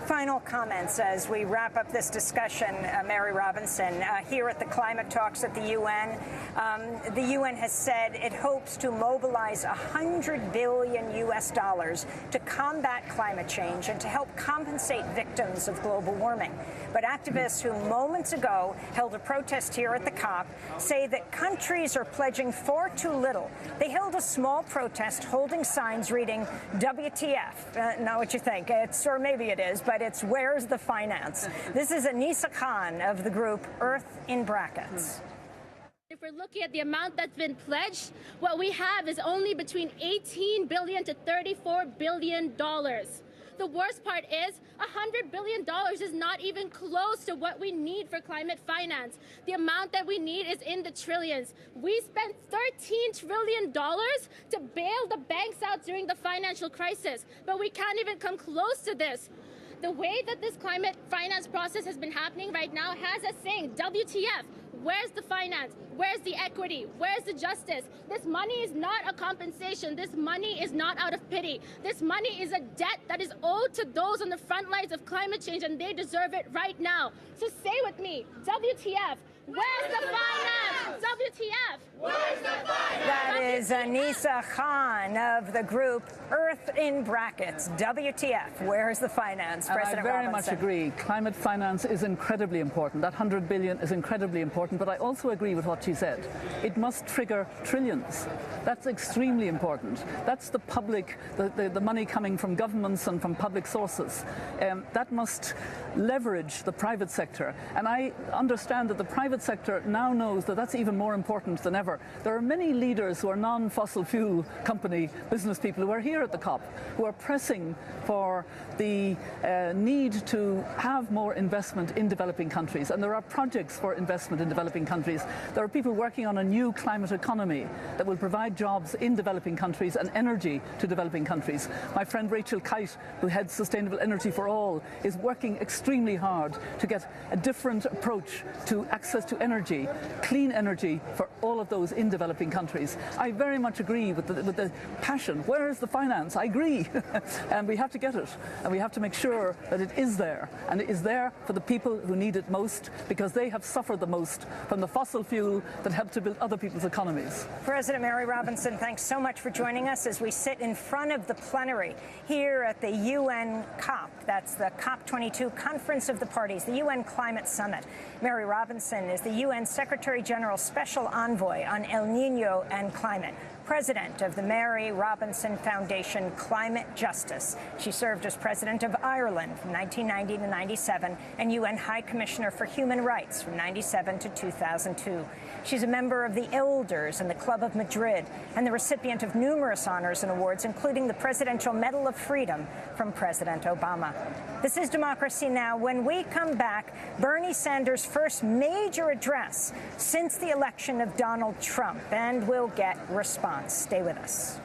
Final comments as we wrap up this discussion, Mary Robinson. Here at the climate talks at the UN has said it hopes to mobilize $100 billion to combat climate change and to help compensate victims of global warming. But activists who moments ago held a protest here at the COP say that countries are pledging far too little. They held a small protest holding signs reading WTF. Not what you think. Or maybe it is, but it's where's the finance? This is Anissa Khan of the group Earth in Brackets. If we're looking at the amount that's been pledged, what we have is only between $18 billion to $34 billion. The worst part is $100 billion is not even close to what we need for climate finance. The amount that we need is in the trillions. We spent $13 trillion to bail the banks out during the financial crisis, but we can't even come close to this. The way that this climate finance process has been happening right now has us saying, WTF, where's the finance? Where's the equity? Where's the justice? This money is not a compensation. This money is not out of pity. This money is a debt that is owed to those on the front lines of climate change, and they deserve it right now. So say with me, WTF, where's the finance? WTF, where's the finance? That is Anissa Khan of the group Earth in Brackets. WTF, where's the finance? President I very Robinson. much agree. Climate finance is incredibly important. That $100 billion is incredibly important, but I also agree with what she said. It must trigger trillions. That's extremely important. That's the public, the money coming from governments and from public sources. That must leverage the private sector. And I understand that the private sector now knows that that's even more important than ever. There are many leaders who are non-fossil fuel company business people who are here at the COP, who are pressing for the need to have more investment in developing countries. And there are projects for investment in developing countries. There are people working on a new climate economy that will provide jobs in developing countries and energy to developing countries. My friend Rachel Kite, who heads Sustainable Energy for All, is working extremely hard to get a different approach to access to energy, clean energy for all of those in developing countries. I very much agree with the passion. Where is the finance? I agree. And we have to get it. And we have to make sure that it is there. And it is there for the people who need it most, because they have suffered the most from the fossil fuel that helped to build other people's economies. President Mary Robinson, thanks so much for joining us as we sit in front of the plenary here at the UN COP. That's the COP22 Conference of the Parties, the UN Climate Summit. Mary Robinson is the UN Secretary General's Special Envoy on El Niño and Climate, president of the Mary Robinson Foundation Climate Justice. She served as president of Ireland from 1990 to 97 and UN High Commissioner for Human Rights from 97 to 2002. She's a member of the Elders and the Club of Madrid and the recipient of numerous honors and awards, including the Presidential Medal of Freedom from President Obama. This is Democracy Now! When we come back, Bernie Sanders' first major address since the election of Donald Trump, and we'll get response. Stay with us.